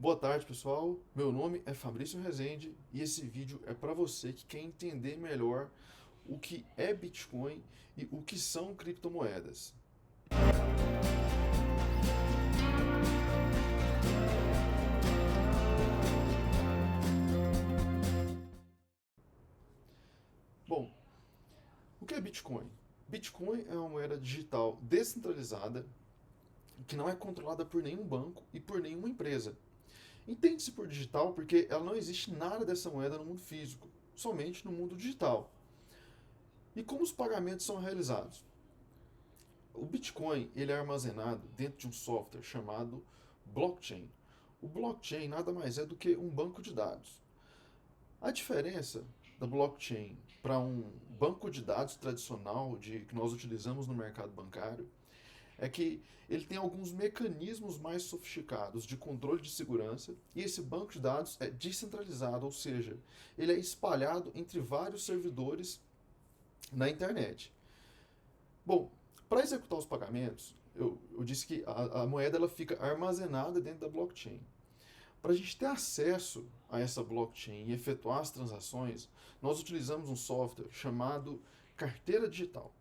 Boa tarde, pessoal. Meu nome é Fabrício Rezende e esse vídeo é para você que quer entender melhor o que é Bitcoin e o que são criptomoedas. Bom, o que é Bitcoin? Bitcoin é uma moeda digital descentralizada que não é controlada por nenhum banco e por nenhuma empresa. Entende-se por digital porque ela não existe nada dessa moeda no mundo físico, somente no mundo digital. E como os pagamentos são realizados? O Bitcoin ele é armazenado dentro de um software chamado blockchain. O blockchain nada mais é do que um banco de dados. A diferença da blockchain para um banco de dados tradicional que nós utilizamos no mercado bancário é que ele tem alguns mecanismos mais sofisticados de controle de segurança e esse banco de dados é descentralizado, ou seja, ele é espalhado entre vários servidores na internet. Bom, para executar os pagamentos, eu disse que a moeda ela fica armazenada dentro da blockchain. Para a gente ter acesso a essa blockchain e efetuar as transações, nós utilizamos um software chamado carteira digital.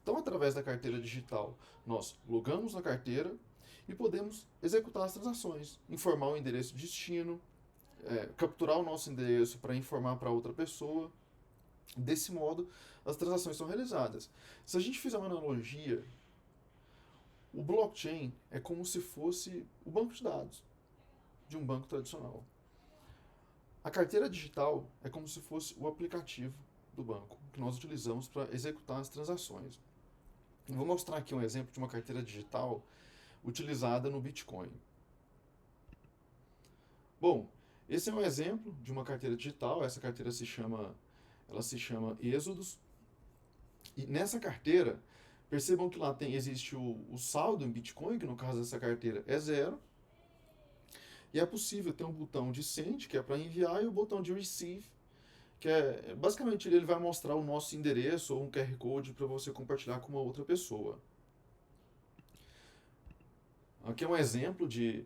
Então, através da carteira digital, nós logamos na carteira e podemos executar as transações, informar o endereço de destino, capturar o nosso endereço para informar para outra pessoa. Desse modo, as transações são realizadas. Se a gente fizer uma analogia, o blockchain é como se fosse o banco de dados de um banco tradicional. A carteira digital é como se fosse o aplicativo do banco que nós utilizamos para executar as transações. Eu vou mostrar aqui um exemplo de uma carteira digital utilizada no Bitcoin. Bom, esse é um exemplo de uma carteira digital. Essa carteira ela se chama Exodus. E nessa carteira, percebam que lá existe o saldo em Bitcoin, que no caso dessa carteira é zero. E é possível ter um botão de send, que é para enviar, e o botão de receive, que é basicamente ele vai mostrar o nosso endereço ou um QR Code para você compartilhar com uma outra pessoa. Aqui é um exemplo de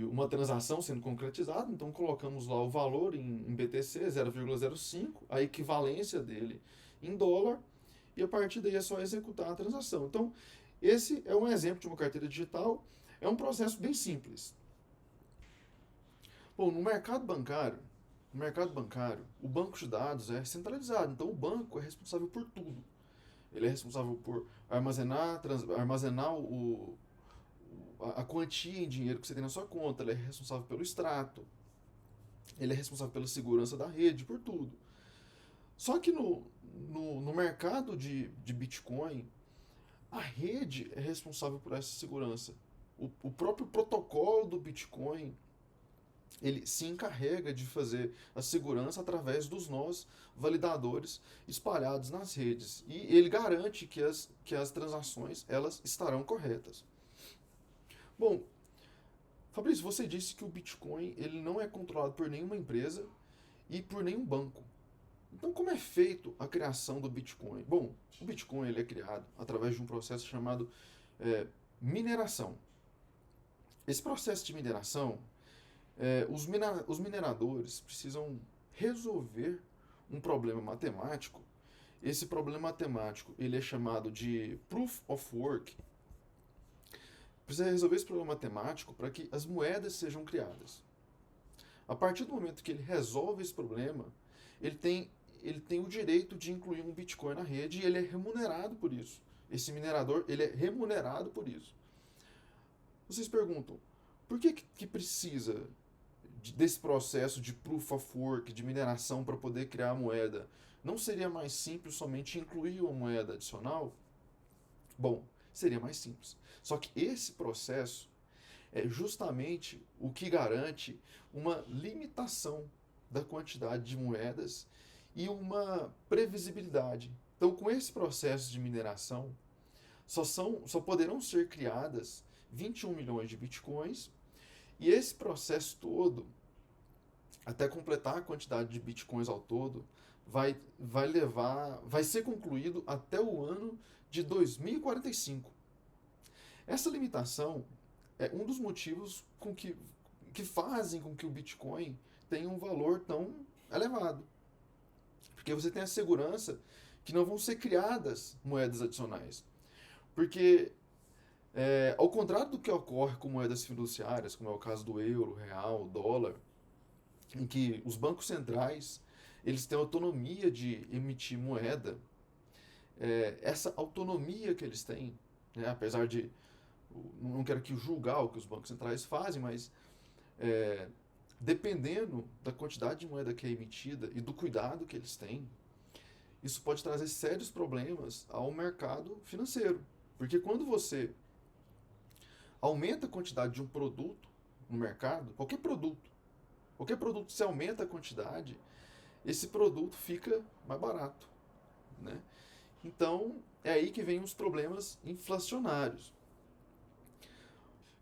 uma transação sendo concretizada, então colocamos lá o valor em BTC 0,05, a equivalência dele em dólar, e a partir daí é só executar a transação. Então, esse é um exemplo de uma carteira digital, é um processo bem simples. Bom, no mercado bancário, o banco de dados é centralizado, então o banco é responsável por tudo. Ele é responsável por armazenar a quantia em dinheiro que você tem na sua conta, ele é responsável pelo extrato, ele é responsável pela segurança da rede, por tudo. Só que no mercado de Bitcoin, a rede é responsável por essa segurança. O próprio protocolo do Bitcoin ele se encarrega de fazer a segurança através dos nós validadores espalhados nas redes. E ele garante que as transações elas estarão corretas. Bom, Fabrício, você disse que o Bitcoin ele não é controlado por nenhuma empresa e por nenhum banco. Então, como é feito a criação do Bitcoin? Bom, o Bitcoin ele é criado através de um processo chamado é, mineração. Esse processo de mineração, os mineradores precisam resolver um problema matemático. Esse problema matemático ele é chamado de Proof of Work. Precisa resolver esse problema matemático para que as moedas sejam criadas. A partir do momento que ele resolve esse problema, ele tem, ele tem o direito de incluir um Bitcoin na rede e ele é remunerado por isso. Esse minerador ele é remunerado por isso. Vocês perguntam, por que precisa desse processo de proof of work, de mineração para poder criar a moeda? Não seria mais simples somente incluir uma moeda adicional? Bom, seria mais simples. Só que esse processo é justamente o que garante uma limitação da quantidade de moedas e uma previsibilidade. Então, com esse processo de mineração, só poderão ser criadas 21 milhões de bitcoins, e esse processo todo, até completar a quantidade de bitcoins ao todo, vai ser concluído até o ano de 2045. Essa limitação é um dos motivos que fazem com que o Bitcoin tenha um valor tão elevado. Porque você tem a segurança que não vão ser criadas moedas adicionais. Porque, ao contrário do que ocorre com moedas fiduciárias, como é o caso do euro, real, dólar, em que os bancos centrais eles têm autonomia de emitir moeda, essa autonomia que eles têm, né, apesar de, não quero aqui julgar o que os bancos centrais fazem, mas dependendo da quantidade de moeda que é emitida e do cuidado que eles têm, isso pode trazer sérios problemas ao mercado financeiro. Porque quando você aumenta a quantidade de um produto no mercado, qualquer produto que você aumenta a quantidade, esse produto fica mais barato, né? Então, é aí que vem os problemas inflacionários.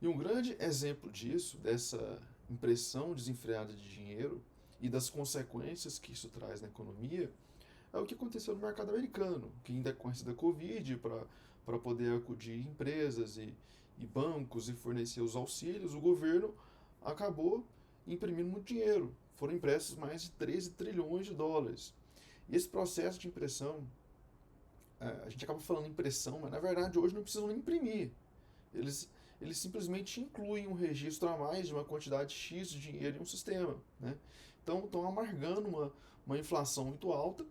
E um grande exemplo disso, dessa impressão desenfreada de dinheiro e das consequências que isso traz na economia, é o que aconteceu no mercado americano, que em decorrência da Covid, para poder acudir empresas e bancos e fornecer os auxílios, o governo acabou imprimindo muito dinheiro. Foram impressos mais de 13 trilhões de dólares. E esse processo de impressão, a gente acaba falando impressão, mas na verdade hoje não precisam nem imprimir. Eles simplesmente incluem um registro a mais de uma quantidade X de dinheiro em um sistema, né? Então estão amargando uma inflação muito alta,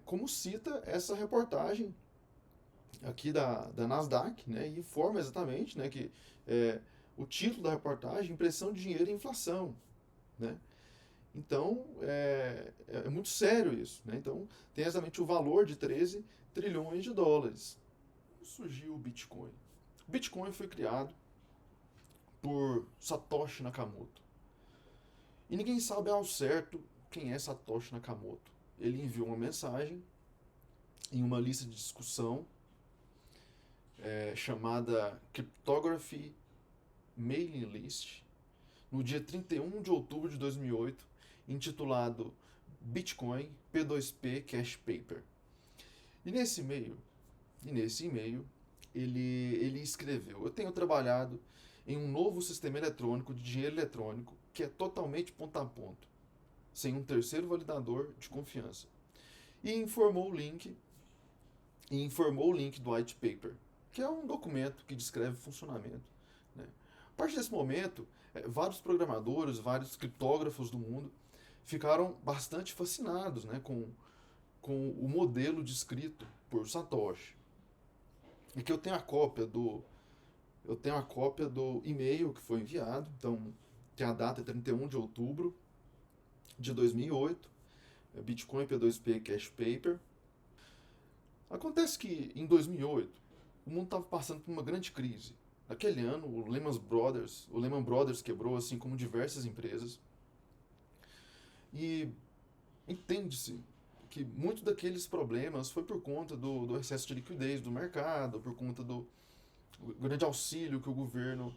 como cita essa reportagem aqui da Nasdaq, né? E informa exatamente, né, que o título da reportagem, impressão de dinheiro e inflação, né? Então, é muito sério isso, né? Então, tem exatamente o valor de 13 trilhões de dólares. Como surgiu o Bitcoin? O Bitcoin foi criado por Satoshi Nakamoto. E ninguém sabe ao certo quem é Satoshi Nakamoto. Ele enviou uma mensagem em uma lista de discussão chamada Cryptography Mailing List, no dia 31 de outubro de 2008, intitulado Bitcoin P2P Cash Paper. E nesse e-mail, ele escreveu: eu tenho trabalhado em um novo sistema eletrônico de dinheiro eletrônico que é totalmente ponto a ponto, sem um terceiro validador de confiança. E informou o link do white paper, que é um documento que descreve o funcionamento, né? A partir desse momento, vários programadores, vários criptógrafos do mundo ficaram bastante fascinados, né, com o modelo descrito por Satoshi. E que eu tenho a cópia do e-mail que foi enviado. Então, tem a data 31 de outubro de 2008, Bitcoin P2P Cash Paper. Acontece que em 2008 o mundo estava passando por uma grande crise. Naquele ano, o Lehman Brothers quebrou, assim como diversas empresas. E entende-se que muito daqueles problemas foi por conta do excesso de liquidez do mercado, por conta do grande auxílio que o governo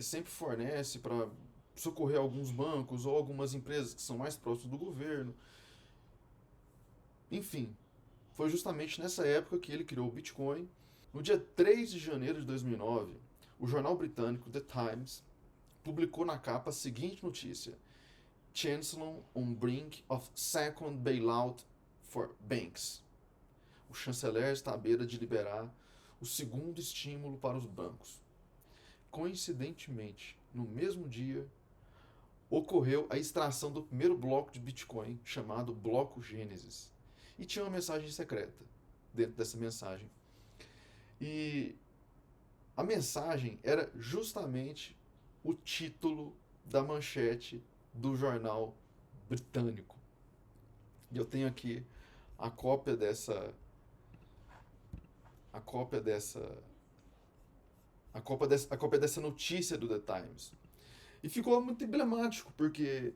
sempre fornece para socorrer alguns bancos ou algumas empresas que são mais próximas do governo. Enfim, foi justamente nessa época que ele criou o Bitcoin. No dia 3 de janeiro de 2009, o jornal britânico The Times publicou na capa a seguinte notícia: Chancellor on brink of second bailout for banks. O chanceler está à beira de liberar o segundo estímulo para os bancos. Coincidentemente, no mesmo dia, ocorreu a extração do primeiro bloco de Bitcoin, chamado Bloco Gênesis. E tinha uma mensagem secreta dentro dessa mensagem. E a mensagem era justamente o título da manchete do jornal britânico. E eu tenho aqui a cópia dessa notícia do The Times. E ficou muito emblemático, porque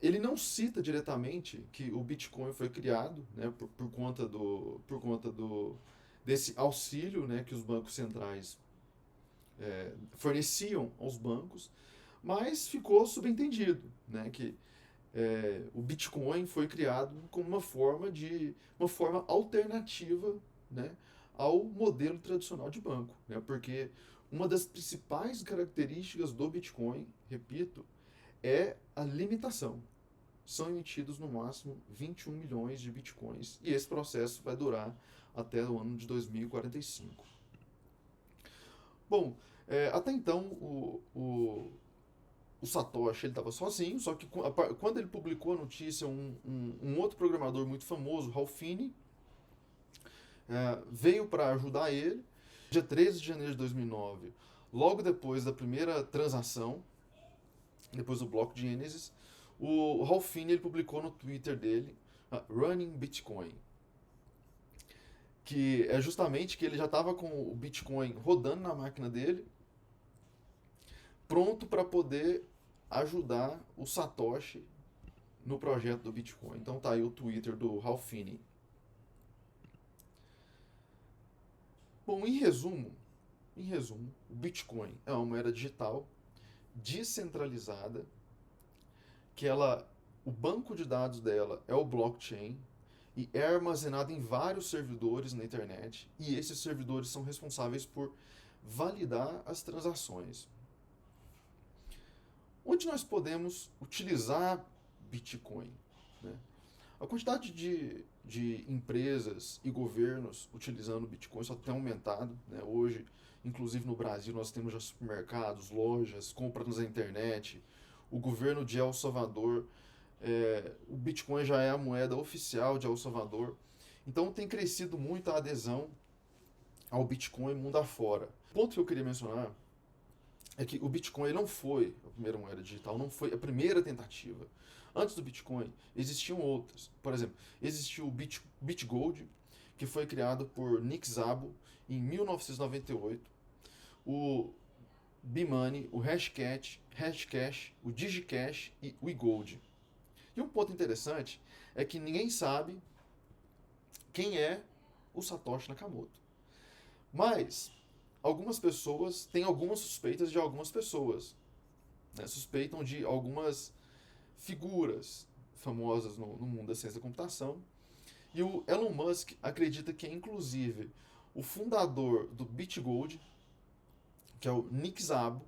ele não cita diretamente que o Bitcoin foi criado, né, por conta desse auxílio, né, que os bancos centrais forneciam aos bancos, mas ficou subentendido, né, que o Bitcoin foi criado como uma forma alternativa, né, ao modelo tradicional de banco, né, porque Uma das principais características do Bitcoin, repito, é a limitação. São emitidos no máximo 21 milhões de Bitcoins e esse processo vai durar até o ano de 2045. Bom, até então o Satoshi estava sozinho, só que quando ele publicou a notícia, um outro programador muito famoso, Ralph Finney, veio para ajudar ele. Dia 13 de janeiro de 2009, logo depois da primeira transação, depois do bloco de Genesis, o Ralph Finney ele publicou no Twitter dele Running Bitcoin, que é justamente que ele já estava com o Bitcoin rodando na máquina dele, pronto para poder ajudar o Satoshi no projeto do Bitcoin. Então tá aí o Twitter do Ralph Finney. Bom, em resumo, o Bitcoin é uma moeda digital descentralizada, que o banco de dados dela é o blockchain e é armazenado em vários servidores na internet, e esses servidores são responsáveis por validar as transações. Onde nós podemos utilizar Bitcoin, né? A quantidade de empresas e governos utilizando o Bitcoin só tem aumentado, né? Hoje, inclusive no Brasil, nós temos já supermercados, lojas, compras na internet. O governo de El Salvador, o Bitcoin já é a moeda oficial de El Salvador. Então tem crescido muito a adesão ao Bitcoin mundo afora. O ponto que eu queria mencionar é que o Bitcoin não foi a primeira moeda digital, não foi a primeira tentativa. Antes do Bitcoin, existiam outras. Por exemplo, existiu o BitGold, que foi criado por Nick Szabo em 1998. O B-Money, o Hashcash, o DigiCash e o eGold. E um ponto interessante é que ninguém sabe quem é o Satoshi Nakamoto. Mas algumas pessoas têm algumas suspeitas de algumas pessoas, né? Suspeitam de algumas figuras famosas no mundo da ciência da computação. E o Elon Musk acredita que é, inclusive, o fundador do BitGold, que é o Nick Szabo,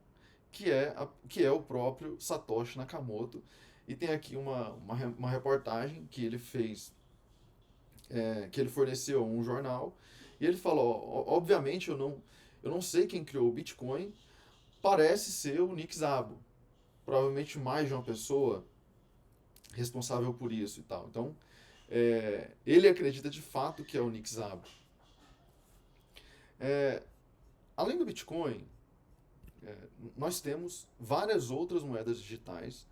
que é o próprio Satoshi Nakamoto. E tem aqui uma reportagem que ele fez, que ele forneceu a um jornal, e ele falou, obviamente eu não sei quem criou o Bitcoin, parece ser o Nick Szabo. Provavelmente mais de uma pessoa responsável por isso e tal. Então, ele acredita de fato que é o Nick Szabo. Além do Bitcoin, nós temos várias outras moedas digitais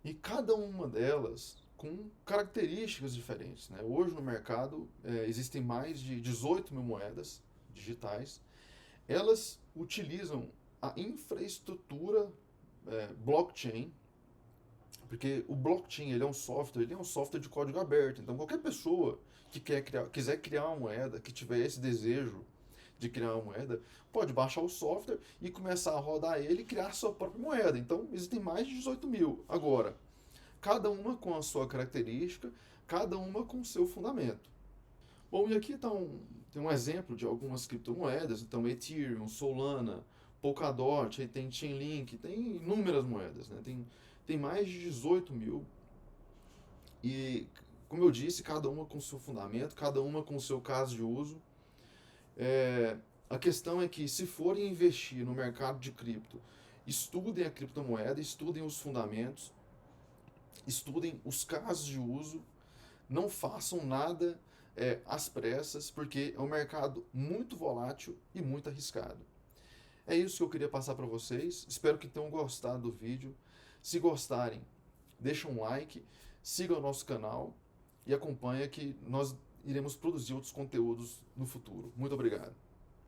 e cada uma delas com características diferentes, né? Hoje no mercado existem mais de 18 mil moedas digitais. Elas utilizam a infraestrutura blockchain, porque o blockchain ele é um software de código aberto. Então qualquer pessoa que quiser criar uma moeda, que tiver esse desejo de criar uma moeda, pode baixar o software e começar a rodar ele e criar sua própria moeda. Então existem mais de 18 mil. Agora, cada uma com a sua característica, cada uma com o seu fundamento. Bom, e aqui tem um exemplo de algumas criptomoedas. Então Ethereum, Solana, Polkadot, aí tem Chainlink, tem inúmeras moedas, né? Tem mais de 18 mil. E, como eu disse, cada uma com o seu fundamento, cada uma com o seu caso de uso. A questão é que, se forem investir no mercado de cripto, estudem a criptomoeda, estudem os fundamentos, estudem os casos de uso, não façam nada às pressas, porque é um mercado muito volátil e muito arriscado. É isso que eu queria passar para vocês. Espero que tenham gostado do vídeo. Se gostarem, deixa um like, siga o nosso canal e acompanha que nós iremos produzir outros conteúdos no futuro. Muito obrigado.